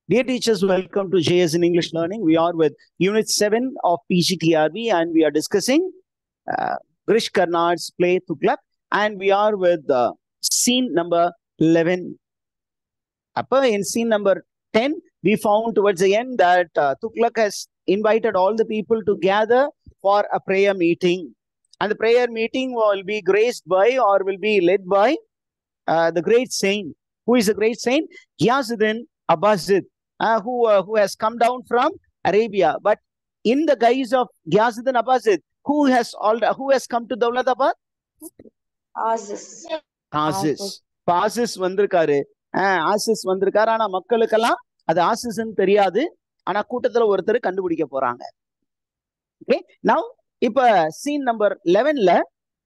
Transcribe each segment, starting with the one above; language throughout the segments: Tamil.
Dear teachers, welcome to JS in English Learning. We are with Unit 7 of PGTRB and we are discussing Grish Karnad's play Tughlaq and we are with scene number 11. In scene number 10, we found towards the end that Tughlaq has invited all the people to gather for a prayer meeting. And the prayer meeting will be graced by or will be led by the great saint. Who is the great saint? Ghiyasuddin Abbasid, who has come down from Arabia. But in the guise of Ghiyasuddin Abbasid, who has come to Dawlatabad? Aziz வந்திருக்காரு. ஆசிஸ் வந்திருக்காரு. ஆனா மக்களுக்கெல்லாம் அது ஆசிஸ்ன்னு தெரியாது. ஆனா கூட்டத்துல ஒருத்தர் கண்டுபிடிக்க போறாங்க. Okay, now இப்ப scene number 11ல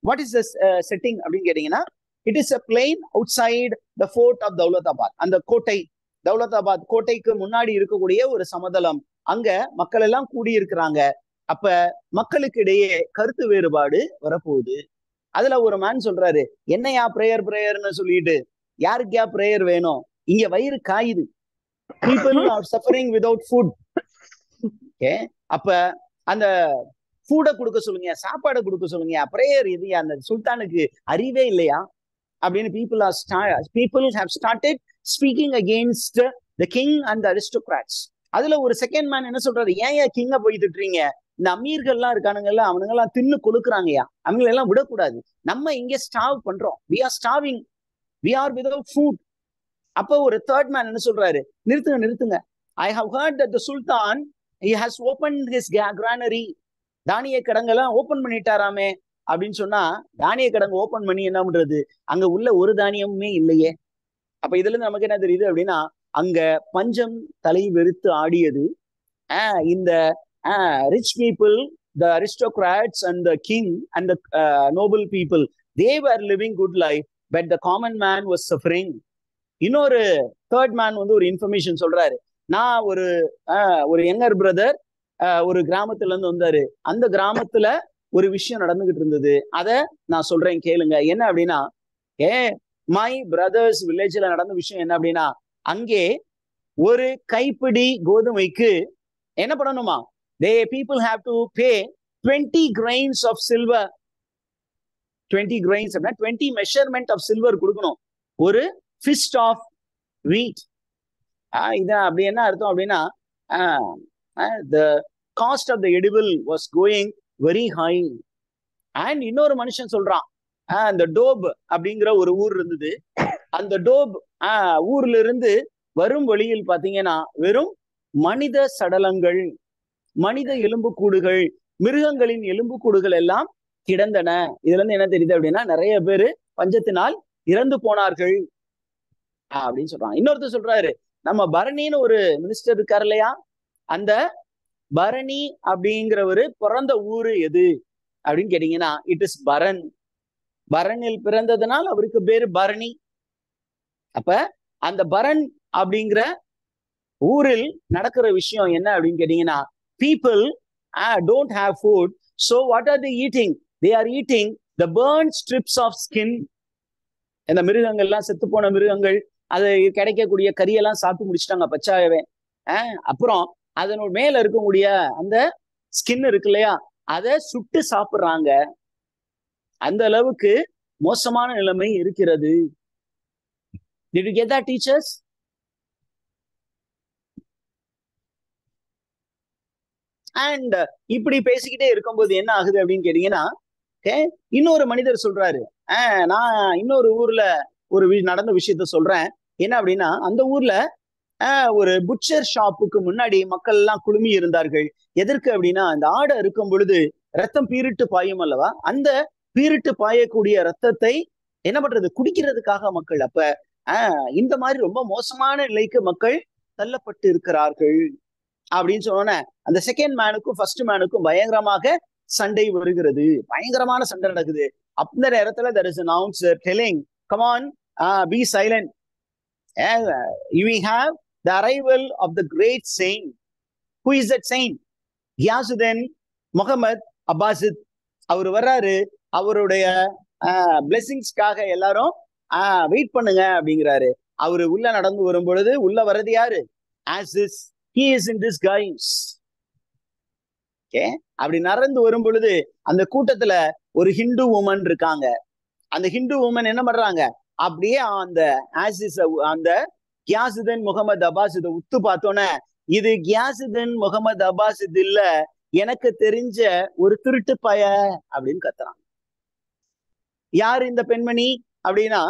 what is the setting அப்படின்னு கேட்டீங்கன்னா, it is a plain outside the fort of Dawlatabad. அந்த கோட்டை, தௌலதாபாத் கோட்டைக்கு முன்னாடி இருக்கக்கூடிய ஒரு சமதளம். அங்க மக்கள் எல்லாம் கூடி இருக்கிறாங்க. அப்ப மக்களுக்கு இடையே கருத்து வேறுபாடு வரப்போகுது. அதுல ஒரு மேன் சொல்றாரு, என்னையா பிரேயர்னு சொல்லிட்டு, யாருக்கா பிரேயர் வேணும்? இங்க வயிறு காயுது. People are suffering without food. Okay, அப்ப அந்த ஃபுட்டை கொடுக்க சொல்லுங்க, சாப்பாடை கொடுக்க சொல்லுங்க. பிரேயர் இது அந்த சுல்தானுக்கு அறிவே இல்லையா அப்படின்னு people have started speaking against the king and the aristocrats. அதுல ஒரு செகண்ட் மேன் என்ன சொல்றாரு, ஏன் கிங்க போய் திட்டுறீங்க? இந்த அமீர்கள்லாம் இருக்கானுங்கல்ல, அவனுங்கெல்லாம் தின்னு கொழுக்குறாங்கயா, அவங்களை எல்லாம் விடக்கூடாது. நம்ம இங்க ஸ்டாவ் பண்றோம், we are starving, we are without food. அப்ப ஒரு தேர்ட் மேன் என்ன சொல்றாரு, நிறுத்துங்க, I have heard that the Sultan, he has opened his granary. தானிய கிடங்கெல்லாம் ஓபன் பண்ணிட்டாராமே அப்படின்னு சொன்னா, தானிய கிடங்கு ஓபன் பண்ணி என்ன பண்றது? அங்க உள்ள ஒரு தானியமுமே இல்லையே. அப்ப இதுல இருந்து நமக்கு என்ன தெரியுது அப்படின்னா, அங்க பஞ்சம் தலை வெறுத்து ஆடியது. இந்த rich people, the aristocrats and the king and the noble people, they were living good life, but the common man was suffering. இன்னொரு தேர்ட் மேன் வந்து ஒரு இன்ஃபர்மேஷன் சொல்றாரு. நான் ஒரு யங்கர் பிரதர் ஒரு கிராமத்துல இருந்து வந்தாரு. அந்த கிராமத்துல ஒரு விஷயம் நடந்துகிட்டு இருந்தது, அத நான் சொல்றேன் கேளுங்க. என்ன அப்படின்னா, மை பிரதர்ஸ் வில்லேஜ்ல நடந்த விஷயம் என்ன அப்படின்னா, அங்கே ஒரு கைப்பிடி கோதுமைக்கு என்ன பண்ணணுமா, people have to pay 20 grains of silver. 20 grains அப்படின்னா 20 measurement of silver கொடுக்கணும், ஒரு fist of wheat. இதான் அப்படி என்ன அர்த்தம் அப்படின்னா, the cost of the edible was going very high. And இன்னொரு மனுஷன் சொல்றான், அந்த டோப் அப்படிங்கிற ஒரு ஊர் இருந்தது. அந்த டோப் ஊர்ல இருந்து வரும் வழியில் பாத்தீங்கன்னா வெறும் மனித சடலங்கள், மனித எலும்புக்கூடுகள், மிருகங்களின் எலும்புக்கூடுகள் எல்லாம் கிடந்தன. இதுல இருந்து என்ன தெரியுது அப்படின்னா, நிறைய பேரு பஞ்சத்தினால் இறந்து போனார்கள் அப்படின்னு சொல்றாங்க. இன்னொருத்தர் சொல்றாரு, நம்ம பரணின்னு ஒரு மினிஸ்டர் இருக்காரு இல்லையா, அந்த பரணி அப்படிங்கிறவரு பிறந்த ஊரு எது அப்படின்னு கேட்டீங்கன்னா, இட் இஸ் பரன். பரனில் பிறந்ததுனால் அவருக்கு பேரு பரணி. அப்ப அந்த பரன் அப்படிங்கிற ஊரில் நடக்கிற விஷயம் என்ன அப்படின்னு கேட்டீங்கன்னா, people don't have food, so what are they eating? They are eating the burnt strips of skin. இந்த மிருகங்கள்லாம், செத்து போன மிருகங்கள், அது கிடைக்கக்கூடிய கரியெல்லாம் சாப்பிட்டு முடிச்சிட்டாங்க பச்சாவே. அப்புறம் அதனோட மேல இருக்கக்கூடிய அந்த ஸ்கின் இருக்கு இல்லையா, அதை சுட்டு சாப்பிடுறாங்க. அந்த அளவுக்கு மோசமான நிலைமை இருக்கிறது. Did you get that, teachers? And இப்படி பேசிக்கிட்டே இருக்கும்போது என்ன ஆகுது அப்படின்னு கேட்டீங்கன்னா, இன்னொரு மனிதர் சொல்றாரு, நான் இன்னொரு ஊர்ல ஒரு நடந்த விஷயத்த சொல்றேன். என்ன அப்படின்னா, அந்த ஊர்ல ஒரு புட்சர் ஷாப்புக்கு முன்னாடி மக்கள் எல்லாம் குழுமி இருந்தார்கள். எதற்கு அப்படின்னா, அந்த ஆடை இருக்கும் பொழுது ரத்தம் பீரிட்டு பாயும் அல்லவா, அந்த பீரிட்டு பாயக்கூடிய ரத்தத்தை என்ன பண்றது, குடிக்கிறதுக்காக மக்கள். அப்ப இந்த மாதிரி ரொம்ப மோசமான நிலைக்கு மக்கள் தள்ளப்பட்டு இருக்கிறார்கள் அப்படின்னு சொன்னோன்னே, அந்த செகண்ட் மேனுக்கும் ஃபர்ஸ்ட் மேனுக்கும் பயங்கரமாக சண்டை வருகிறது. பயங்கரமான சண்டை நடக்குது. அந்த நேரத்துல there is an announcer telling, come on, be silent. We have the arrival of the great saint. Who is that saint? Ghiyasuddin Muhammad Abbasid. அவர் வர்றாரு, அவருடைய பிளெஸிங்ஸ்க்காக எல்லாரும் வெயிட் பண்ணுங்க அப்படிங்கிறாரு. அவரு உள்ள நடந்து வரும் பொழுது, உள்ள வர்றது யாரு? as is he is in disguise. அப்படி நடந்து வரும் பொழுது அந்த கூட்டத்துல ஒரு ஹிந்து உமன் இருக்காங்க. அந்த ஹிந்து உமன் என்ன பண்றாங்க, அப்படியே அந்த ஆசிஸ் அந்த கியாசுதீன் முகமது அப்பாஸ் இதை உத்து பார்த்தோன்னே, இது கியாசுதீன் முகமது அப்பாஸ் இது இல்ல, எனக்கு தெரிஞ்ச ஒரு திருட்டு பய அப்படின்னு கத்துறாங்க. யார் இந்த பெண்மணி அப்படின்னா,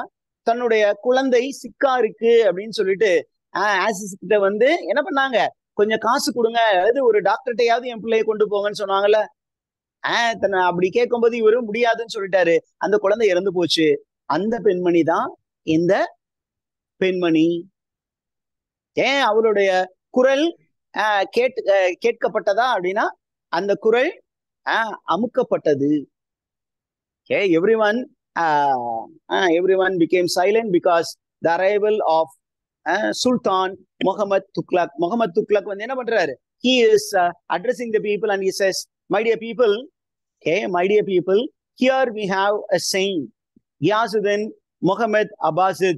தன்னுடைய குழந்தை சிக்கா இருக்கு அப்படின்னு சொல்லிட்டு ஆசிஸ் கிட்ட வந்து என்ன பண்ணாங்க, கொஞ்சம் காசு கொடுங்க, அதாவது ஒரு டாக்டர்கிட்டையாவது என் பிள்ளைய கொண்டு போங்கன்னு சொன்னாங்கல்ல. அப்படி கேட்கும்போது இவரும் முடியாதுன்னு சொல்லிட்டாரு. அந்த குழந்தை இறந்து போச்சு. அந்த பெண்மணி தான் இந்த பெண்மணி. அவருடைய குரல் கேட்கப்பட்டதா அப்படின்னா, அந்த குரல் அமுக்கப்பட்டது. everyone became silent because the arrival of Sultan Muhammad Tughlaq. Muhammad Tughlaq வந்து என்ன பண்றாரு, he is addressing the people and he says, my dear people, here we have a saint, Ghiyasuddin Muhammad Abbasid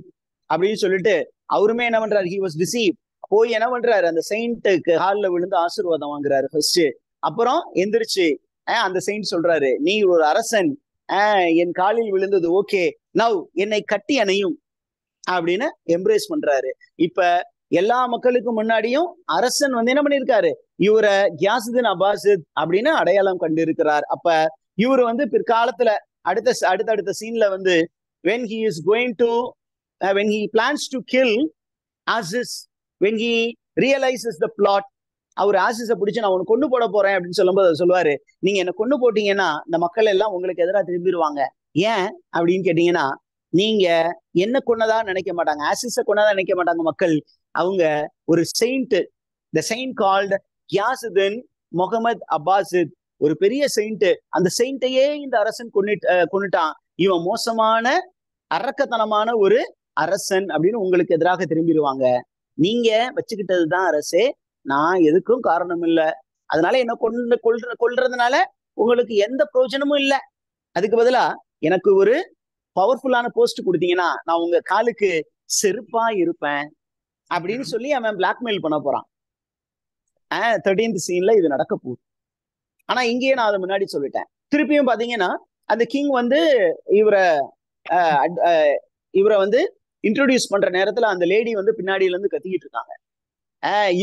அப்படின்னு சொல்லிட்டு அவருமே என்ன பண்றாரு, he was deceived. போய் என்ன பண்றாரு, அந்த செயின்ட்டுக்கு ஹால்ல விழுந்து ஆசீர்வாதம் வாங்குறாரு ஃபர்ஸ்ட். அப்புறம் எந்திரிச்சு அந்த செயின்ட் சொல்றாரு, நீ ஒரு அரசன், என் காலில் விழுந்தது ஓகே, நவ் என்னை கட்டி அணையும் அப்படின்னு எம்ப்ரேஸ் பண்றாரு. இப்ப எல்லா மக்களுக்கும் முன்னாடியும் அரசன் வந்து என்ன பண்ணிருக்காரு, இவரை கியாசுதீன் அப்பாசித் அப்படின்னு அடையாளம் கண்டு இருக்கிறார். அப்ப இவர் வந்து பிற்காலத்துல அடுத்தடுத்த சீன்ல வந்து when he is going to when he plans to kill Aziz, when he realizes the plot, அவர் ஆசிஸை பிடிச்சு நான் உனக்கு கொண்டு போட போறேன் அப்படின்னு சொல்லும்போது அவர் சொல்லுவாரு, நீங்க என்ன கொண்டு போட்டீங்கன்னா இந்த மக்கள் எல்லாம் உங்களுக்கு எதிராக திரும்பிடுவாங்க. ஏன் அப்படின்னு கேட்டீங்கன்னா, நீங்க என்ன கொன்னதா நினைக்க மாட்டாங்க, ஆசிஸை கொன்னதா நினைக்க மாட்டாங்க மக்கள். அவங்க ஒரு செயின்ட், த செயின்ட் கால்ட் கியாசுதீன் முகமது அப்பாசித், ஒரு பெரிய செயின்ட். அந்த செயின்ட்டையே இந்த அரசன் கொன்னுட்டான், இவன் மோசமான அரக்கத்தனமான ஒரு அரசன் அப்படின்னு உங்களுக்கு எதிராக திரும்பிடுவாங்க. நீங்க வச்சுக்கிட்டதுதான் அரசே, நான் எதுக்கும் காரணம் இல்லை, அதனால என்ன கொல்றதுனால உங்களுக்கு எந்த பிரயோஜனமும் இல்லை. அதுக்கு பதிலா எனக்கு ஒரு பவர்ஃபுல்லான போஸ்ட் கொடுத்தீங்கன்னா நான் உங்க காலுக்கு செருப்பா இருப்பேன் அப்படின்னு சொல்லி அவன் பிளாக்மெயில் பண்ண போறான். 13th சீன்ல இது நடக்க போகுது. ஆனா இங்கேயே நான் அதை முன்னாடி சொல்லிட்டேன். திருப்பியும் பாத்தீங்கன்னா அந்த கிங் வந்து இவரை வந்து இன்ட்ரோடியூஸ் பண்ற நேரத்துல அந்த லேடி வந்து பின்னாடியில இருந்து கத்திக்கிட்டு இருக்காங்க.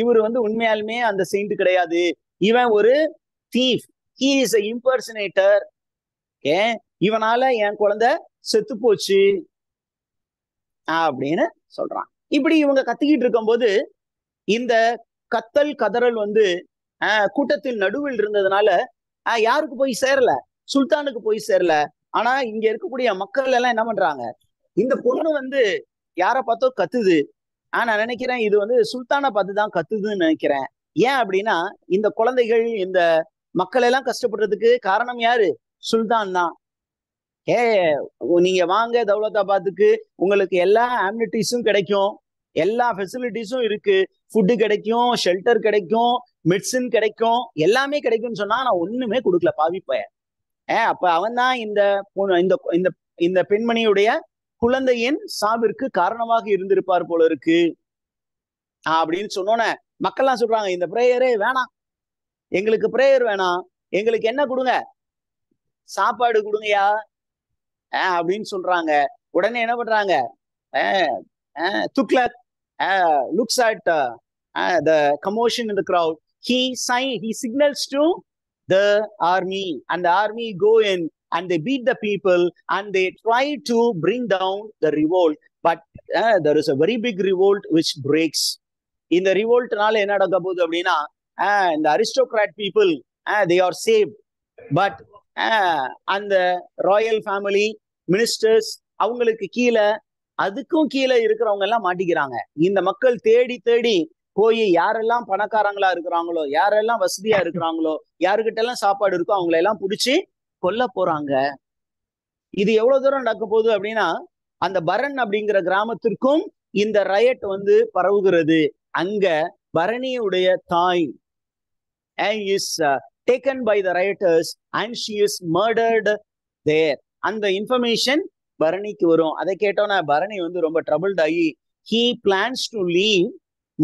இவர் வந்து உண்மையாலுமே அந்த செயின்ட் கிடையாது, இவன் ஒரு thief, he is a impersonator. இவனால என் குழந்தை செத்து போச்சு அப்படின்னு சொல்றான். இப்படி இவங்க கத்திக்கிட்டு இருக்கும்போது இந்த கத்தல் கதறல் வந்து கூட்டத்தில் நடுவில் இருந்ததுனால யாருக்கு போய் சேரல, சுல்தானுக்கு போய் சேரல. ஆனா இங்க இருக்கக்கூடிய மக்கள் எல்லாம் என்ன பண்றாங்க, இந்த பொண்ணு வந்து யார பார்த்தோ கத்துது, நான் நினைக்கிறேன் இது வந்து சுல்தானை பார்த்துதான் கத்துதுன்னு நினைக்கிறேன். ஏன் அப்படின்னா இந்த குழந்தைகள் இந்த மக்கள் எல்லாம் கஷ்டப்படுறதுக்கு காரணம் யாரு, சுல்தான் தான். நீங்க வாங்க தௌலதாபாத்துக்கு, உங்களுக்கு எல்லா ஆம்னிட்டிஸும் கிடைக்கும், எல்லா ஃபெசிலிட்டிஸும் இருக்கு, ஃபுட்டு கிடைக்கும், ஷெல்டர் கிடைக்கும், மெடிசின் கிடைக்கும், எல்லாமே கிடைக்கும்னு சொன்னா நான் ஒண்ணுமே கொடுக்கல பாவிப்ப. அப்ப அவன் தான் இந்த பெண்மணியுடைய குழந்தையின் சாவிற்கு காரணமாக இருந்திருப்பார் போல இருக்கு அப்படின்னு சொன்னோன்னே மக்கள்லாம் சொல்றாங்க, இந்த பிரேயரே வேணாம், எங்களுக்கு பிரேயர் வேணாம், எங்களுக்கு என்ன கொடுங்க, சாப்பாடு கொடுங்கயா அப்படின்னு சொல்றாங்க. உடனே என்ன பண்றாங்க, Tughlaq looks at the commotion in the crowd. He signals to the army, and the army go in and they beat the people and they try to bring down the revolt, but there is a very big revolt which breaks. In the revolt naala enna nadakka podu appadina, the aristocrat people they are saved, but and the royal family ministers அவங்களுக்கு கீழே அதுக்கும் கீழே இருக்கிறவங்க எல்லாம் மாட்டிக்கிறாங்க. இந்த மக்கள் தேடி தேடி போய் யாரெல்லாம் பணக்காரங்களா இருக்கிறாங்களோ, யாரெல்லாம் வசதியா இருக்கிறாங்களோ, யாருக்கிட்ட எல்லாம் சாப்பாடு இருக்கோ அவங்கள எல்லாம் பிடிச்சி கொல்ல போறாங்க. இது எவ்வளவு தூரம் நடக்க போகுது அப்படின்னா, அந்த பரன் அப்படிங்கிற கிராமத்திற்கும் இந்த ரயட் வந்து பரவுகிறது. அங்க பரணியுடைய தாய் is taken by the rioters and she is murdered there. அந்த இன்ஃபர்மேஷன் பரணிக்கு வரும். அதை கேட்டோன்னா பரணி வந்து ரொம்ப ட்ரபிள்ட் ஆகி he plans to leave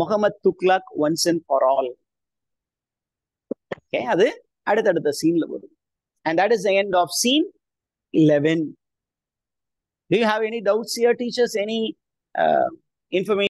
Muhammad Tughlaq once and for all. Okay, அது அடுத்தடுத்த சீன்ல வரும். And that is the end of scene 11. Do you have any doubts here, teachers? Any information